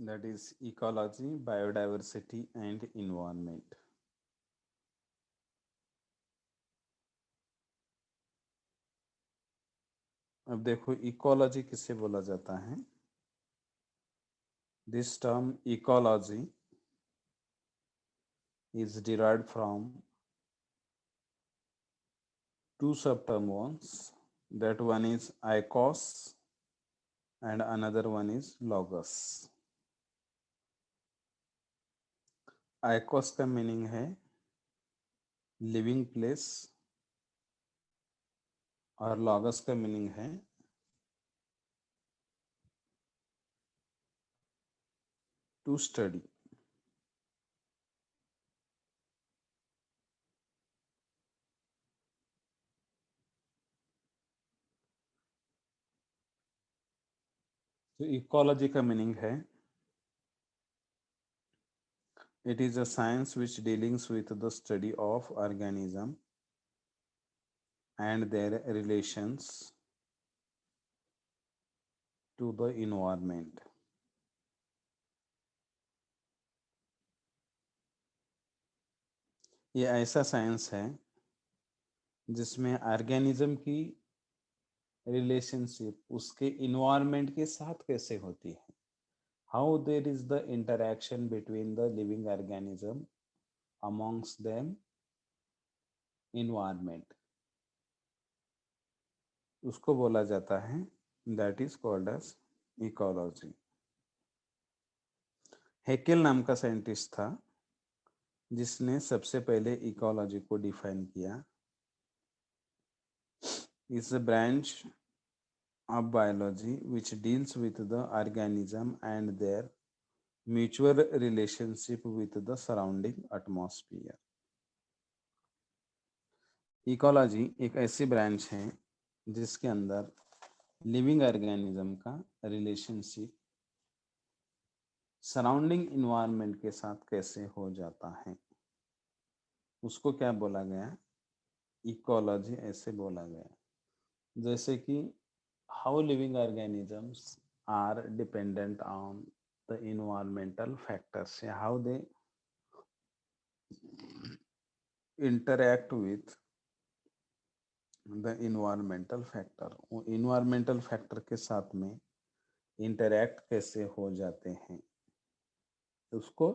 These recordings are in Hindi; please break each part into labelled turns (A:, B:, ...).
A: that is ecology, biodiversity and environment. अब देखो इकोलॉजी किसे बोला जाता है. This term ecology is derived from two subterm ones. That one is icos and another one is logos. Icos का मीनिंग है लिविंग प्लेस और लॉगस का मीनिंग है टू स्टडी. तो इकोलॉजी का मीनिंग है it is a science which deals with the study of organism and their relations to the environment. ये ऐसा साइंस है जिसमें ऑर्गेनिज्म की रिलेशनशिप उसके इन्वायरमेंट के साथ कैसे होती है. How there is the interaction between the living organism amongst them environment, उसको बोला जाता है that is called as ecology. Haeckel नाम का साइंटिस्ट था जिसने सबसे पहले इकोलॉजी को डिफाइन किया. Is a branch of biology which deals with the organism and their mutual relationship with the surrounding atmosphere. Ecology एक ऐसी ब्रांच है जिसके अंदर लिविंग ऑर्गेनिज्म का रिलेशनशिप सराउंडिंग इन्वायरमेंट के साथ कैसे हो जाता है, उसको क्या बोला गया, इकोलॉजी ऐसे बोला गया. जैसे कि how living organisms are dependent on the environmental factors, how they interact with the environmental factor. वो environmental factor के साथ में interact कैसे हो जाते हैं उसको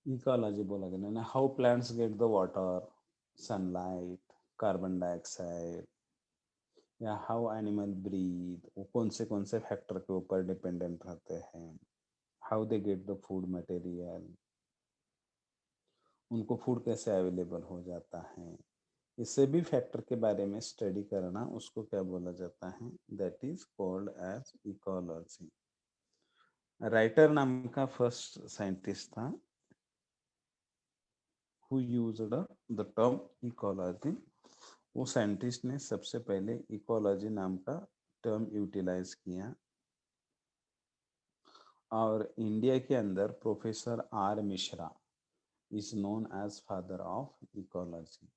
A: ecology बोला गया ना. how plants get the water, sunlight, carbon dioxide, या हाउ एनिमल ब्रीथ, वो कौन से फैक्टर के ऊपर डिपेंडेंट रहते हैं, how they get the food material, उनको फूड कैसे अवेलेबल हो जाता है, इससे भी फैक्टर के बारे में स्टडी करना उसको क्या बोला जाता है, that is called as ecology. Reiter नाम का फर्स्ट साइंटिस्ट था who used the term ecology. वो साइंटिस्ट ने सबसे पहले इकोलॉजी नाम का टर्म यूटिलाइज किया. और इंडिया के अंदर professor R Mishra is known as father of ecology.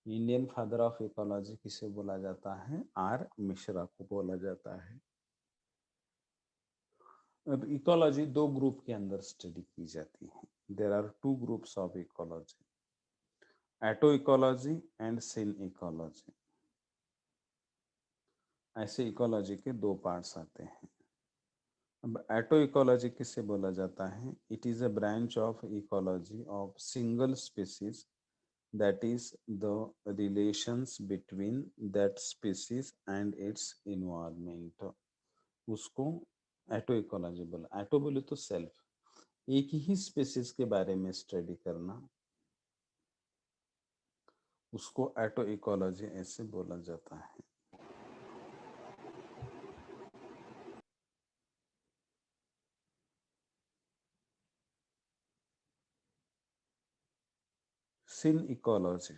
A: Indian father of ecology किसे बोला जाता है, आर मिश्रा को बोला जाता है. अब इकोलॉजी दो ग्रुप के अंदर स्टडी की जाती है. There are two groups of ecology, autecology and synecology. ऐसे इकोलॉजी के दो पार्ट्स आते हैं. अब एटो इकोलॉजी किसे बोला जाता है, it is a branch of ecology of single species, that is the relations between that species and its environment. उसको एटो इकोलॉजी बोला. एटो बोले तो सेल्फ, एक ही स्पीसीज के बारे में स्टडी करना, उसको एटो इकोलॉजी ऐसे बोला जाता है. सिन ecology,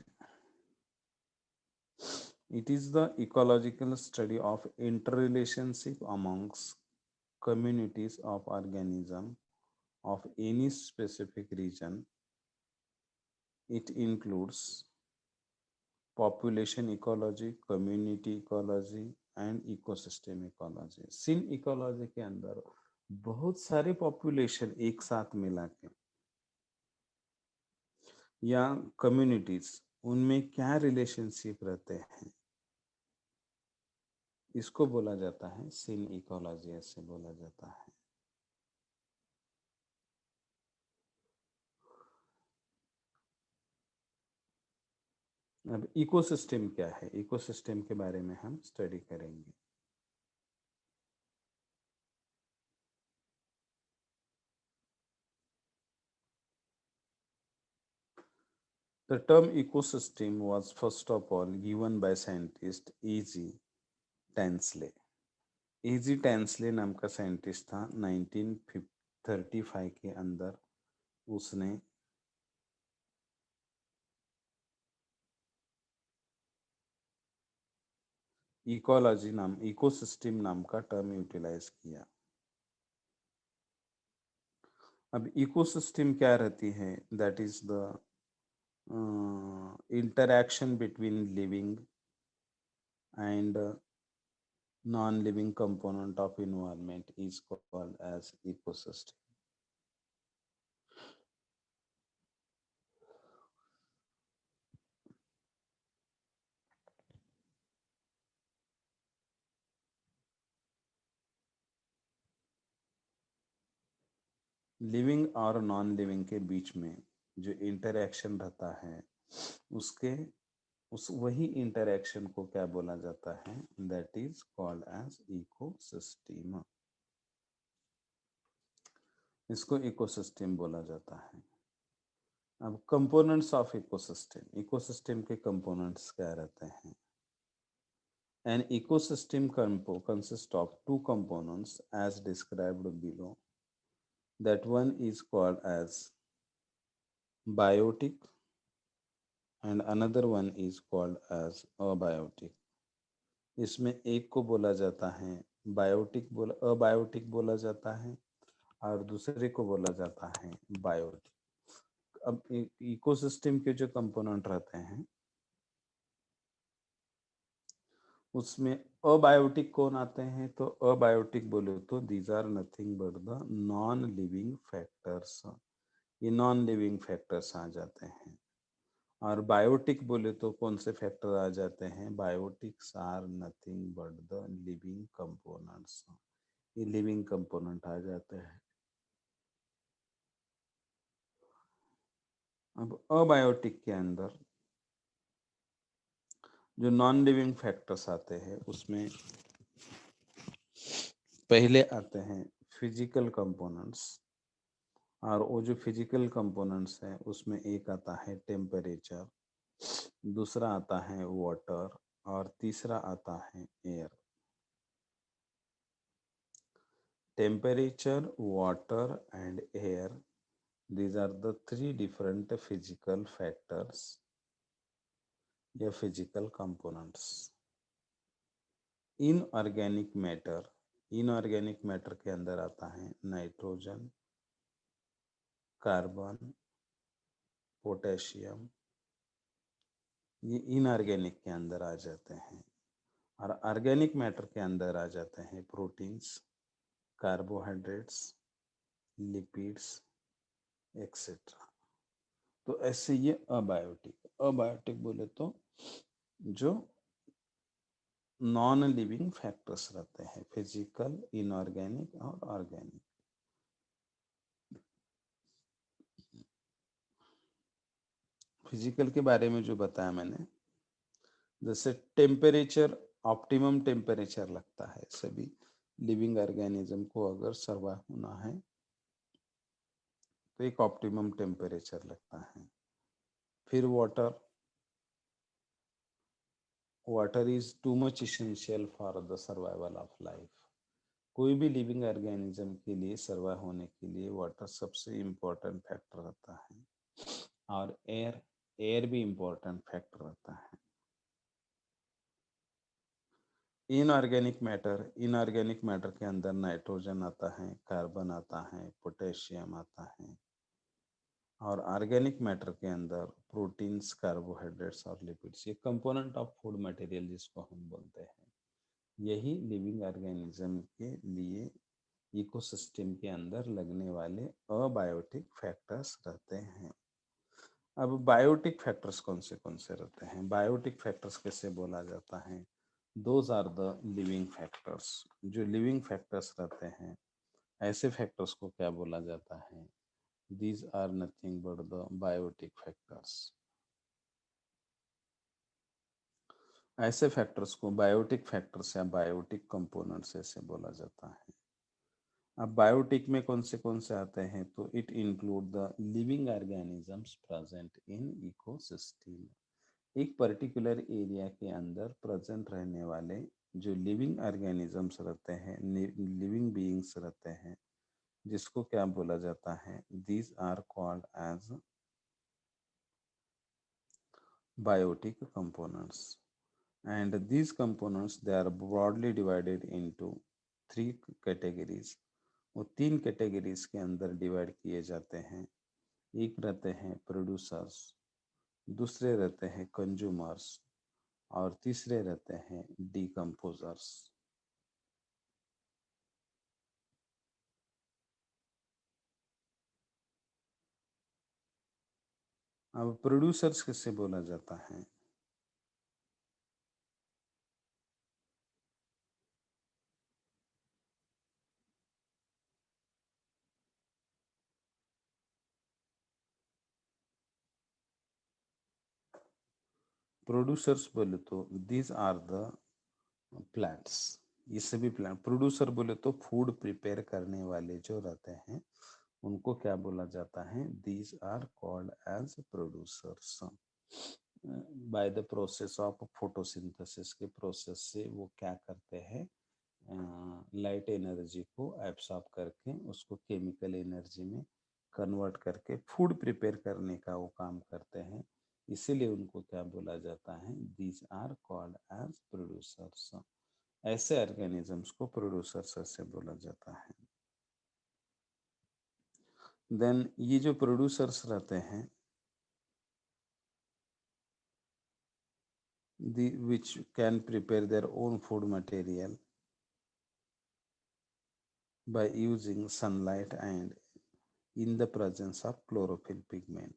A: it is the ecological study of interrelationship amongst communities of organisms of any specific region. It includes population ecology, community ecology and ecosystem ecology. Synecology के अंदर बहुत सारे पॉपुलेशन एक साथ मिला के या कम्युनिटीज, उनमें क्या रिलेशनशिप रहते हैं, इसको बोला जाता है सीन इकोलॉजी, ऐसे बोला जाता है। अब इकोसिस्टम क्या है, इकोसिस्टम के बारे में हम स्टडी करेंगे। The term ecosystem was first of all given by scientist E.G. Tansley. E.G. Tansley नाम का साइंटिस्ट था, 1935 के अंदर उसने इकोलॉजी नाम, इकोसिस्टम नाम का टर्म यूटिलाइज किया। अब इकोसिस्टम क्या रहती है, that is the interaction between living and non-living component of environment is called as ecosystem. Living और नॉन लिविंग के बीच में जो इंटरैक्शन रहता है, उसके उस वही इंटरैक्शन को क्या बोला जाता है, that is called as ecosystem. इसको इकोसिस्टम बोला जाता है। अब कंपोनेंट्स ऑफ इकोसिस्टम, इकोसिस्टम के कंपोनेंट्स क्या रहते हैं। An ecosystem consists of two components as described below. That one is called as biotic and another one is called as abiotic. इसमें एक को बोला जाता है बायोटिक, बोला अबायोटिक बोला जाता है, और दूसरे को बोला जाता है बायोटिक। अब इकोसिस्टम के जो कंपोनेंट रहते हैं उसमें अबायोटिक कौन आते हैं, तो अबायोटिक बोले तो these are nothing but the non living factors, ये नॉन लिविंग फैक्टर्स आ जाते हैं। और बायोटिक बोले तो कौन से फैक्टर आ जाते हैं, biotics are nothing but the living components, ये लिविंग कंपोनेंट आ जाते हैं। अब अबायोटिक के अंदर जो नॉन लिविंग फैक्टर्स आते हैं उसमें पहले आते हैं फिजिकल कंपोनेंट्स, और वो जो फिजिकल कंपोनेंट्स हैं उसमें एक आता है टेम्परेचर, दूसरा आता है वाटर, और तीसरा आता है air. Temperature, water and air, these are the three different physical factors या physical components. Inorganic matter, inorganic matter के अंदर आता है नाइट्रोजन, कार्बन, पोटेशियम, ये इनऑर्गेनिक के अंदर आ जाते हैं। और ऑर्गेनिक मैटर के अंदर आ जाते हैं प्रोटीन्स, कार्बोहाइड्रेट्स, लिपिड्स एक्सेट्रा। तो ऐसे ये अबायोटिक, अबायोटिक बोले तो जो नॉन लिविंग फैक्टर्स रहते हैं, फिजिकल, इनऑर्गेनिक और ऑर्गेनिक। फिजिकल के बारे में जो बताया मैंने, जैसे टेम्परेचर, ऑप्टिमम टेम्परेचर लगता है सभी लिविंग ऑर्गेनिज्म को, अगर सर्वाइव होना है तो एक ऑप्टिमम टेम्परेचर लगता है। फिर water, water is too much essential for the survival of life. कोई भी लिविंग ऑर्गेनिज्म के लिए सर्वाइव होने के लिए वाटर सबसे इम्पोर्टेंट फैक्टर रहता है। और एयर, एयर भी इम्पोर्टेंट फैक्टर रहता है। इनऑर्गेनिक मैटर, इनऑर्गेनिक मैटर के अंदर नाइट्रोजन आता है, कार्बन आता है, पोटेशियम आता है। और ऑर्गेनिक मैटर के अंदर प्रोटीन्स, कार्बोहाइड्रेट्स और लिपिड्स, ये कंपोनेंट ऑफ फूड मटेरियल जिसको हम बोलते हैं, यही लिविंग ऑर्गेनिज्म के लिए इकोसिस्टम के अंदर लगने वाले अबायोटिक फैक्टर्स रहते हैं। अब बायोटिक फैक्टर्स कौन से रहते हैं? बायोटिक फैक्टर्स कैसे बोला जाता है? Those are the living factors. जो लिविंग फैक्टर्स रहते हैं, ऐसे फैक्टर्स को क्या बोला जाता है? These are nothing but the biotic factors. ऐसे फैक्टर्स को बायोटिक फैक्टर्स या बायोटिक कंपोनेंट्स ऐसे बोला जाता है। अब बायोटिक में कौन से आते हैं? तो it include the living organisms present in ecosystem. एक पर्टिकुलर एरिया के अंदर प्रेजेंट रहने वाले जो लिविंग ऑर्गेनिजम्स रहते हैं, लिविंग बीइंग्स रहते हैं, जिसको क्या बोला जाता है? These are called as biotic components. And these components, they are broadly divided into three categories. वो तीन कैटेगरीज के अंदर डिवाइड किए जाते हैं। एक रहते हैं प्रोड्यूसर्स, दूसरे रहते हैं कंज्यूमर्स, और तीसरे रहते हैं डिकम्पोजर्स। अब प्रोड्यूसर्स किससे बोला जाता है? प्रोड्यूसर्स बोले तो दीज आर द प्लांट्स। ये सभी प्लांट। प्रोड्यूसर बोले तो फूड प्रिपेयर करने वाले जो रहते हैं, उनको क्या बोला जाता है? These are called as producers. By the process of photosynthesis के प्रोसेस से वो क्या करते हैं? लाइट एनर्जी को एब्सॉर्ब करके उसको केमिकल एनर्जी में कन्वर्ट करके फूड प्रिपेयर करने का वो काम करते हैं। इसीलिए उनको क्या बोला जाता है? These are called as producers. ऐसे ऑर्गेनिजम्स को प्रोड्यूसर्स से बोला जाता है। देन ये जो प्रोड्यूसर्स रहते हैं, which can prepare their own food material by using sunlight and in the presence of chlorophyll pigment,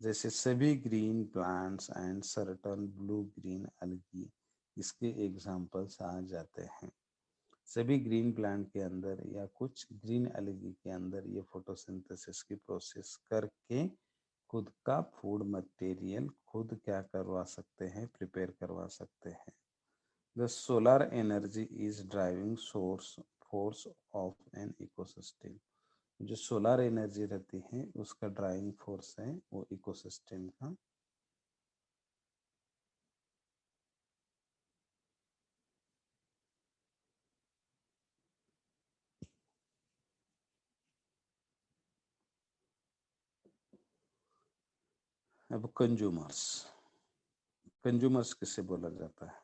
A: जैसे सभी green plants and certain blue green algae इसके एग्जाम्पल्स आ जाते हैं। सभी ग्रीन प्लांट के अंदर या कुछ ग्रीन एल्गी के अंदर ये फोटोसिंथेसिस की प्रोसेस करके खुद का फूड मटेरियल खुद क्या करवा सकते हैं? प्रिपेयर करवा सकते हैं। The solar energy is driving source force of an ecosystem. जो सोलर एनर्जी रहती है उसका ड्राइविंग फोर्स है वो इकोसिस्टम का। अब कंज्यूमर्स। कंज्यूमर्स किसे बोला जाता है?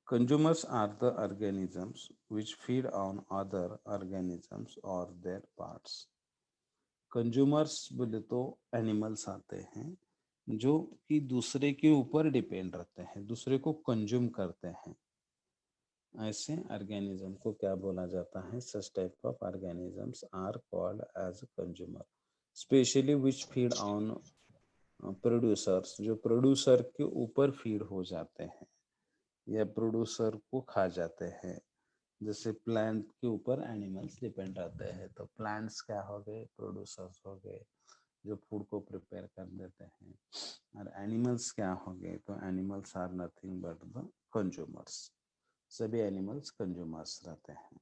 A: Consumers are the organisms which feed on other organisms or their parts. Consumers बोले तो एनिमल्स आते हैं जो कि दूसरे के ऊपर डिपेंड रहते हैं, दूसरे को कंज्यूम करते हैं। ऐसे ऑर्गेनिज्म को क्या बोला जाता है? Such type of organisms are called as consumer, specially which feed on producers, जो प्रोड्यूसर के ऊपर फीड हो जाते हैं या प्रोड्यूसर को खा जाते हैं। जैसे प्लांट के ऊपर एनिमल्स डिपेंड रहते हैं, तो प्लांट्स क्या हो गए? प्रोड्यूसर्स हो गए, जो फूड को प्रिपेयर कर देते हैं। और एनिमल्स क्या हो गए? तो animals are nothing but the consumers. सभी एनिमल्स कंज्यूमर्स रहते हैं।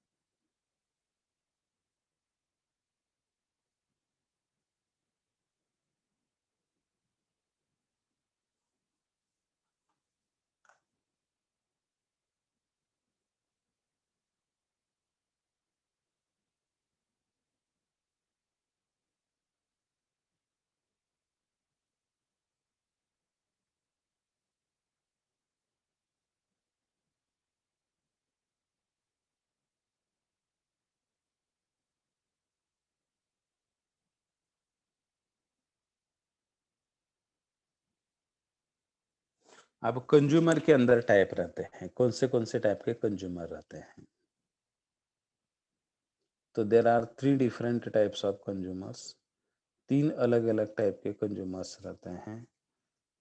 A: अब कंज्यूमर के अंदर टाइप रहते हैं, कौन से टाइप के कंज्यूमर रहते हैं? तो there are 3 different types of consumers. 3 अलग अलग टाइप के कंज्यूमर्स रहते हैं,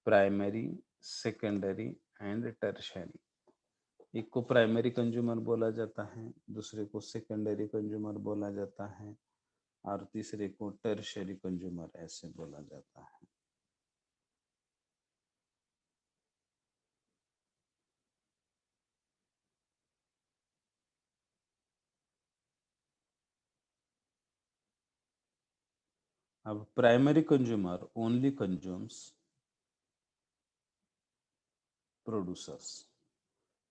A: प्राइमरी, सेकेंडरी एंड टर्शियरी। एक को प्राइमरी कंज्यूमर बोला जाता है, दूसरे को सेकेंडरी कंज्यूमर बोला जाता है, और तीसरे को टर्शियरी कंज्यूमर ऐसे बोला जाता है। अब primary consumer only consumes producers,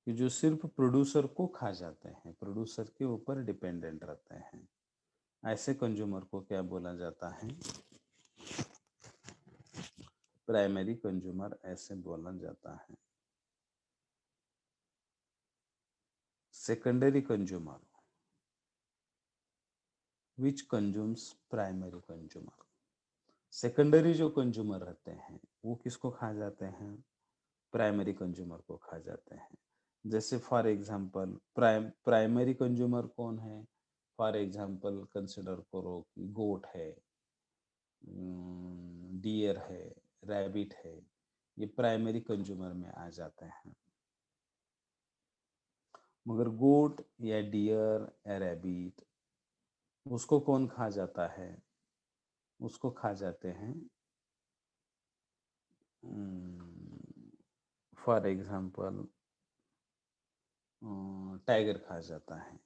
A: कि जो सिर्फ प्रोड्यूसर को खा जाते हैं, प्रोड्यूसर के ऊपर डिपेंडेंट रहते हैं, ऐसे कंज्यूमर को क्या बोला जाता है? प्राइमरी कंज्यूमर ऐसे बोला जाता है। सेकेंडरी कंज्यूमर विच कंज्यूम्स प्राइमरी कंज्यूमर, सेकेंडरी जो कंज्यूमर रहते हैं वो किसको खा जाते हैं? प्राइमरी कंज्यूमर को खा जाते हैं। जैसे फॉर एग्जांपल प्राइमरी कंज्यूमर कौन है? फॉर एग्जांपल कंसिडर करो कि गोट है, डियर है, रैबिट है, ये प्राइमरी कंज्यूमर में आ जाते हैं। मगर गोट या डियर या रैबिट, उसको कौन खा जाता है? उसको खा जाते हैं फॉर एग्जांपल टाइगर खा जाता है।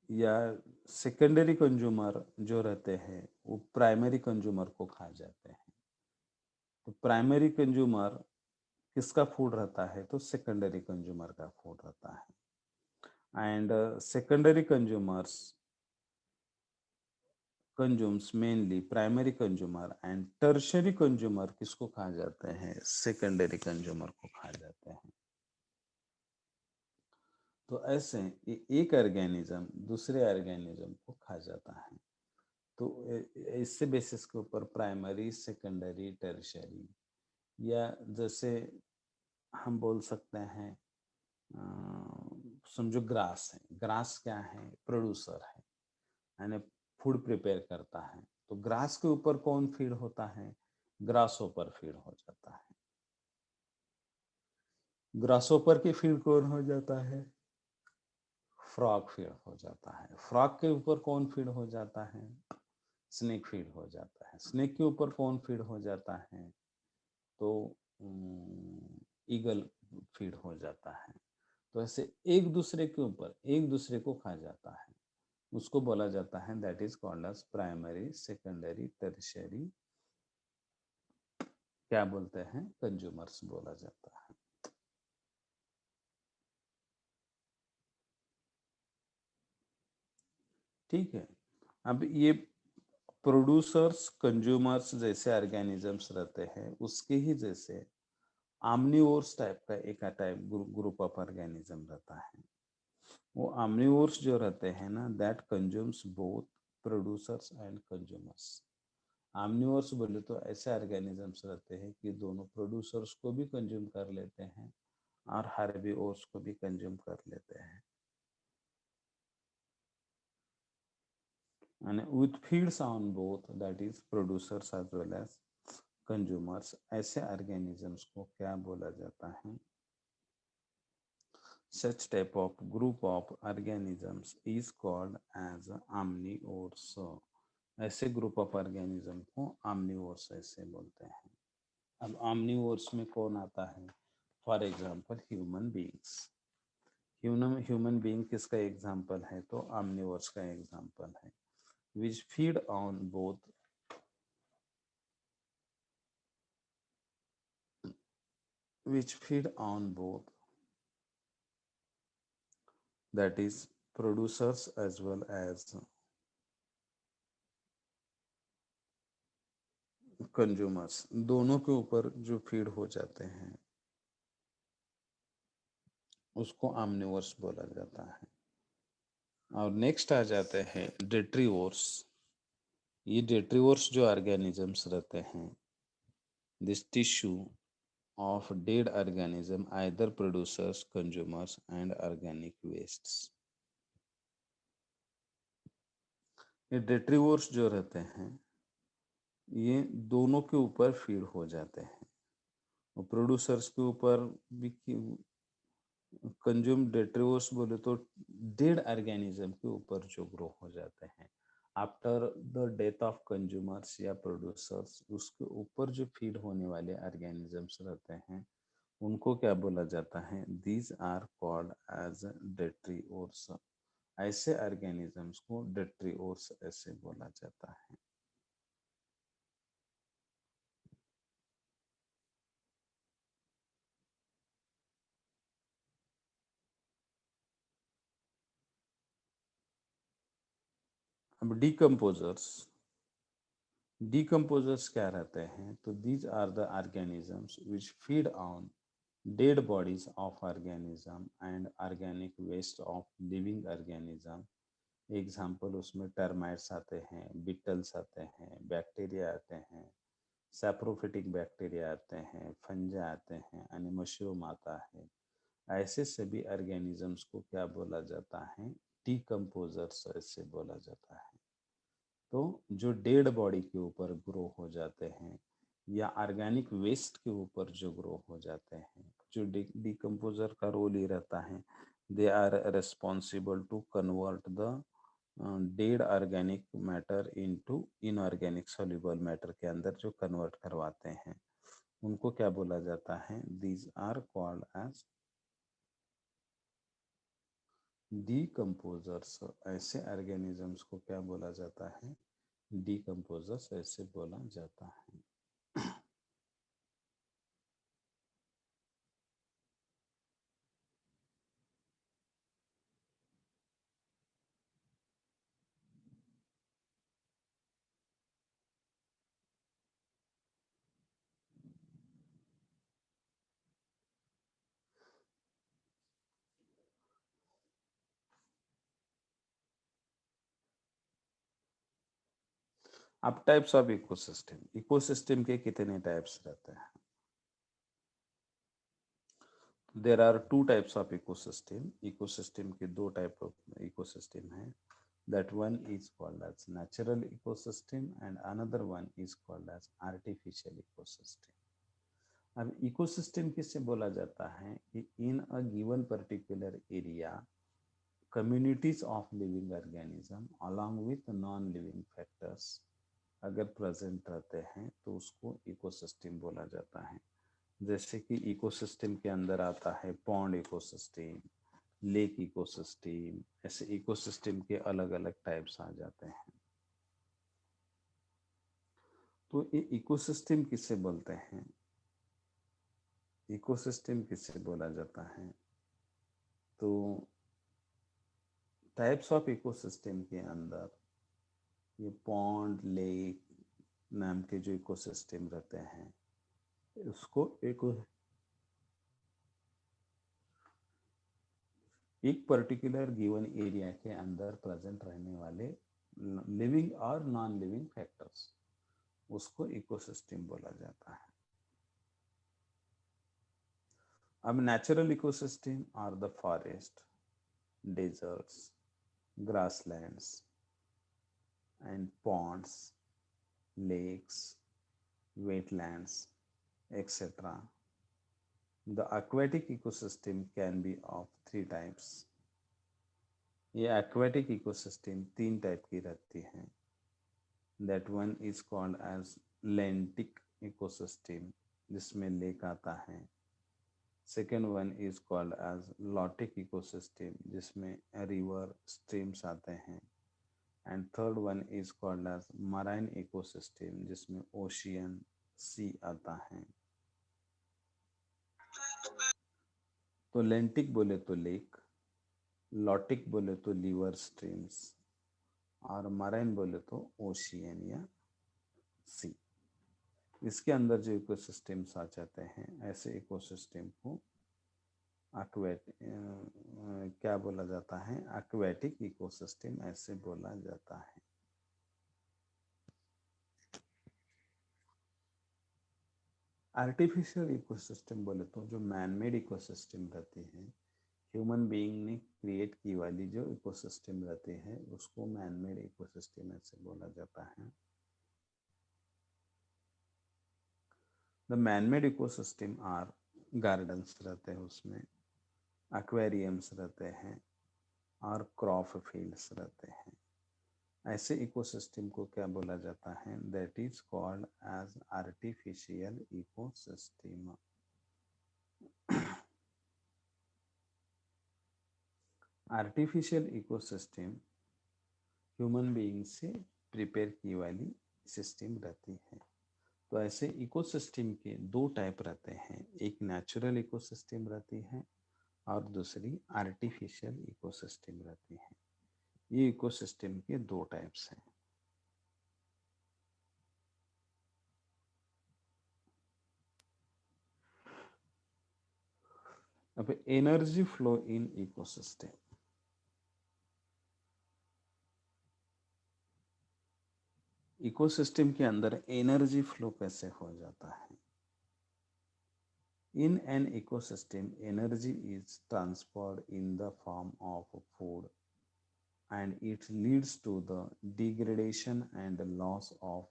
A: या सेकेंडरी कंज्यूमर जो रहते हैं वो प्राइमरी कंज्यूमर को खा जाते हैं। तो प्राइमरी कंज्यूमर किसका फूड रहता है? तो सेकेंडरी कंज्यूमर का फूड रहता है। And secondary consumers consumes mainly primary consumer, and tertiary consumer किसको खा जाते हैं? सेकेंडरी कंज्यूमर को खा जाते हैं। तो ऐसे एक ऑर्गेनिज्म दूसरे ऑर्गेनिज्म को खा जाता है। तो इससे बेसिस के ऊपर प्राइमरी, सेकेंडरी, टर्शियरी, या जैसे हम बोल सकते हैं समझो ग्रास है, ग्रास क्या है? प्रोड्यूसर है, यानी फूड प्रिपेयर करता है। तो ग्रास के ऊपर कौन फीड होता है? ग्रास ऊपर फीड हो जाता है। ग्रास ऊपर की फीड कौन हो जाता है? फ्रॉग फीड हो जाता है। फ्रॉग के ऊपर कौन फीड हो जाता है? स्नेक फीड हो जाता है। स्नेक के ऊपर कौन फीड हो जाता है? तो ईगल फीड हो जाता है। तो ऐसे एक दूसरे के ऊपर एक दूसरे को खा जाता है, उसको बोला जाता है, that is called as primary, secondary, tertiary, क्या बोलते हैं? कंज्यूमर्स बोला जाता है। ठीक है। अब ये प्रोड्यूसर्स कंज्यूमर्स जैसे ऑर्गेनिजम्स रहते हैं, उसके ही जैसे आमनीवोर्स टाइप का एक टाइप ग्रुप ऑफ ऑर्गेनिज्म रहता है। वो आमनीवोर्स जो रहते हैं ना, that consumes both producers and consumers. Omnivores बोले तो ऐसे ऑर्गेनिजम्स रहते हैं कि दोनों प्रोड्यूसर्स को भी कंज्यूम कर लेते हैं और हार्बीवोर्स को भी कंज्यूम कर लेते हैं। and with feeds on both, that is producers as well as consumers, ऐसे organisms को क्या बोला जाता है? such type of group of organisms is called as omnivores। ऐसे ग्रुप ऑफ ऑर्गेनिज्म को omnivores ऐसे बोलते हैं। अब omnivores में कौन आता है? For example human beings. Human being किसका एग्जाम्पल है? तो omnivores का एग्जाम्पल है, which feed on both which feed on both, that is producers as well as consumers, दोनों के ऊपर जो फीड हो जाते हैं उसको आमनिवर्स बोला जाता है। और नेक्स्ट आ जाते हैं डेट्रीवोर्स। ये डेट्रीवोर्स जो ऑर्गेनिजम्स रहते हैं This tissue of dead organism either producers, consumers and organic wastes. ये डेट्रीवोर्स जो रहते हैं ये दोनों के ऊपर फीड हो जाते हैं, और प्रोड्यूसर्स के ऊपर भी कंज्यूम डेट्रीवोर्स बोले तो डेड ऑर्गेनिज्म के ऊपर जो ग्रो हो जाते हैं after the death of consumers या प्रोड्यूसर्स, उसके ऊपर जो फीड होने वाले ऑर्गेनिजम्स रहते हैं उनको क्या बोला जाता है? These are called as detritivores. ऐसे ऑर्गेनिजम्स को डेट्रीओर्स ऐसे बोला जाता है। अब डिकम्पोजर्स क्या रहते हैं? तो these are the organisms which feed on dead bodies of organism and organic waste of living organism। Example उसमें टर्माइट्स आते हैं, बिटल्स आते हैं, बैक्टीरिया आते हैं, सैप्रोफिटिक बैक्टीरिया आते हैं, फंजा आते हैं, यानी मशरूम आता है। ऐसे सभी ऑर्गेनिजम्स को क्या बोला जाता है? डिकम्पोजर्स ऐसे बोला जाता है। तो जो डेड बॉडी के ऊपर ग्रो हो जाते हैं या ऑर्गेनिक वेस्ट के ऊपर जो ग्रो हो जाते हैं, जो डिकम्पोजर का रोल ही रहता है, they are responsible to convert the dead organic matter into inorganic soluble matter के अंदर जो कन्वर्ट करवाते हैं उनको क्या बोला जाता है? These are called as decomposers. ऐसे ऑर्गेनिजम्स को क्या बोला जाता है? डिकम्पोजर्स ऐसे बोला जाता है। अब टाइप्स ऑफ इकोसिस्टम, इकोसिस्टम के कितने टाइप्स रहते हैं? There are two types of ecosystem. Ecosystem के दो टाइप ऑफ इकोसिस्टम है। That one is called as natural ecosystem and another one is called as artificial ecosystem. अब इकोसिस्टम किससे बोला जाता है कि in a given particular area communities of living organism along with non-living factors अगर प्रेजेंट रहते हैं तो उसको इकोसिस्टम बोला जाता है। जैसे कि इकोसिस्टम के अंदर आता है पॉन्ड इकोसिस्टम, लेक इकोसिस्टम, ऐसे इकोसिस्टम के अलग अलग टाइप्स आ जाते हैं। तो ये इकोसिस्टम किसे बोलते हैं? इकोसिस्टम किसे बोला जाता है? तो टाइप्स ऑफ इकोसिस्टम के अंदर ये पॉन्ड, लेक नाम के जो इकोसिस्टम रहते हैं उसको एक पर्टिकुलर गिवन एरिया के अंदर प्रेजेंट रहने वाले लिविंग और नॉन लिविंग फैक्टर्स, उसको इकोसिस्टम बोला जाता है। अब natural ecosystem are the forest, deserts, grasslands and ponds, lakes, wetlands, etc. The aquatic ecosystem can be of three types। ये aquatic ecosystem तीन टाइप की रहती है। That one is called as lentic ecosystem जिसमें लेक आता है। Second one is called as lotic ecosystem जिसमें रिवर स्ट्रीम्स आते हैं। And third one is called as marine ecosystem जिसमें ओशियन सी आता है। तो लेंटिक बोले तो लेक, लॉटिक बोले तो लिवर स्ट्रीम्स और मराइन बोले तो ओशियन या सी। इसके अंदर जो इकोसिस्टम्स आ जाते हैं ऐसे इकोसिस्टम को क्या बोला जाता है? एक्वेटिक इकोसिस्टम ऐसे बोला जाता है। आर्टिफिशियल इकोसिस्टम बोले तो जो मैनमेड इकोसिस्टम रहती है, ह्यूमन बीइंग ने क्रिएट की वाली जो इकोसिस्टम रहते हैं उसको मैनमेड इकोसिस्टम ऐसे बोला जाता है। The manmade ecosystem are gardens रहते हैं, उसमें एक्वेरियम्स रहते हैं और क्रॉप फील्ड्स रहते हैं। ऐसे इकोसिस्टम को क्या बोला जाता है? That is called as artificial ecosystem. Artificial ecosystem human being से प्रिपेयर की वाली सिस्टम रहती है। तो ऐसे इकोसिस्टम के दो टाइप रहते हैं, एक नेचुरल इकोसिस्टम रहती है और दूसरी आर्टिफिशियल इकोसिस्टम रहती है। ये इकोसिस्टम के दो टाइप्स हैं। अब energy flow in ecosystem. Ecosystem के अंदर एनर्जी फ्लो कैसे हो जाता है? In an ecosystem, energy is transferred in the form of food, and it leads to the degradation and loss of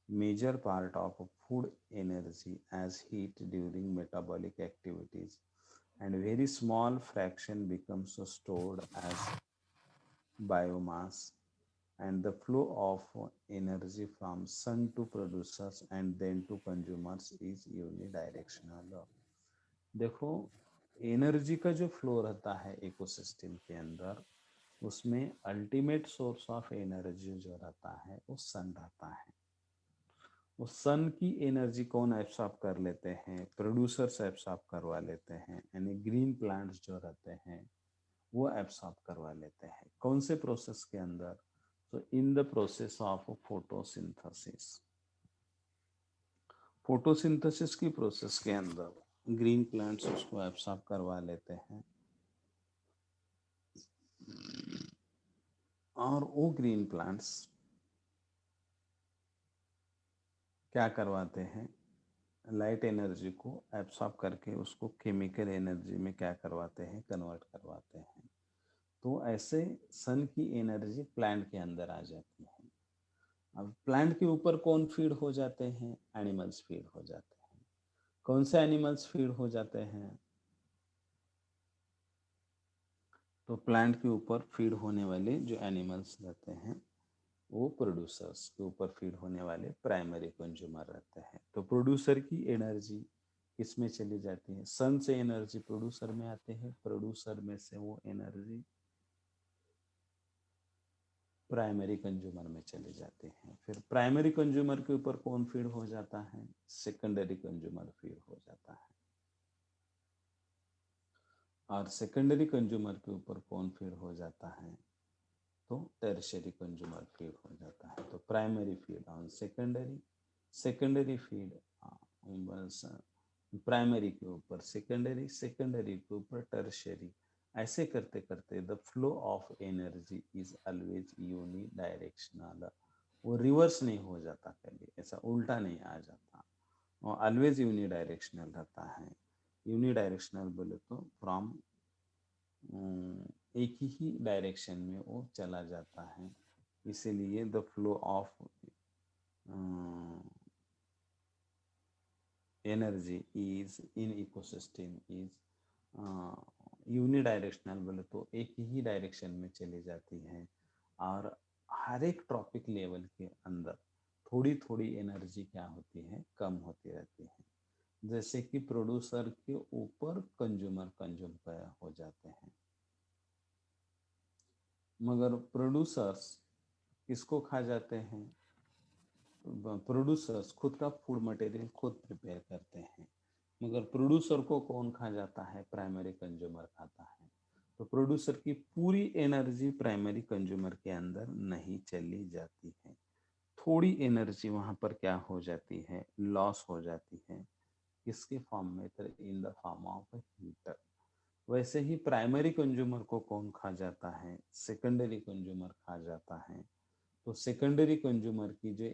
A: major part of food energy as heat during metabolic activities, and very small fraction becomes stored as biomass, and the flow of energy from sun to producers and then to consumers is unidirectional. देखो, एनर्जी का जो फ्लो रहता है इकोसिस्टम के अंदर, उसमें अल्टीमेट सोर्स ऑफ एनर्जी जो रहता है वो सन रहता है। उस सन की एनर्जी कौन एब्सॉर्ब कर लेते हैं? प्रोड्यूसर्स एब्सॉर्ब करवा लेते हैं, यानी ग्रीन प्लांट्स जो रहते हैं वो एब्सॉर्ब करवा लेते हैं। कौन से प्रोसेस के अंदर? तो in the process of photosynthesis. Photosynthesis की प्रोसेस के अंदर ग्रीन प्लांट्स उसको एब्सॉर्ब करवा लेते हैं और वो ग्रीन प्लांट्स क्या करवाते हैं? लाइट एनर्जी को एब्सॉर्ब करके उसको केमिकल एनर्जी में क्या करवाते हैं? कन्वर्ट करवाते हैं। तो ऐसे सन की एनर्जी प्लांट के अंदर आ जाती है। अब प्लांट के ऊपर कौन फीड हो जाते हैं? एनिमल्स फीड हो जाते हैं। कौन से एनिमल्स फीड हो जाते हैं? तो प्लांट के ऊपर फीड होने वाले जो एनिमल्स रहते हैं वो प्रोड्यूसर्स के ऊपर फीड होने वाले प्राइमरी कंज्यूमर रहते हैं। तो प्रोड्यूसर की एनर्जी किस में चली जाती है? सन से एनर्जी प्रोड्यूसर में आते हैं, प्रोड्यूसर में से वो एनर्जी प्राइमरी कंज्यूमर में चली जाती है। फिर प्राइमरी कंज्यूमर के ऊपर कौन फीड हो जाता है? सेकेंडरी कंज्यूमर फीड हो जाता है। और सेकेंडरी कंज्यूमर के ऊपर कौन फीड हो जाता है? तो टर्शियरी कंज्यूमर फीड हो जाता है। तो primary feed on secondary, secondary feed बस प्राइमरी के ऊपर सेकेंडरी, सेकेंडरी के ऊपर टर्शियरी। ऐसे करते करते the flow of energy is always unidirectional. वो रिवर्स नहीं हो जाता, कभी ऐसा उल्टा नहीं आ जाता, और ऑलवेज यूनि डायरेक्शनल रहता है। यूनि डायरेक्शनल बोले तो फ्रॉम एक ही डायरेक्शन में वो चला जाता है। इसीलिए the flow of energy is in ecosystem is unidirectional. बोले तो एक ही डायरेक्शन में चली जाती है, और हर एक ट्रॉपिक लेवल के अंदर थोड़ी थोड़ी एनर्जी क्या होती है? कम होती रहती है। जैसे कि प्रोड्यूसर के ऊपर कंज्यूमर कंज्यूम हो जाते हैं, मगर प्रोड्यूसर्स किसको खा जाते हैं? प्रोड्यूसर्स खुद का फूड मटेरियल खुद प्रिपेयर करते हैं, मगर प्रोड्यूसर को कौन खा जाता है? प्राइमरी कंज्यूमर खाता है। तो प्रोड्यूसर की पूरी एनर्जी प्राइमरी कंज्यूमर के अंदर नहीं चली जाती है, थोड़ी एनर्जी वहां पर क्या हो जाती है? लॉस हो जाती है। किसके फॉर्म में? तो in the form of heater. वैसे ही प्राइमरी कंज्यूमर को कौन खा जाता है? सेकेंडरी कंज्यूमर खा जाता है। तो सेकेंडरी कंज्यूमर की जो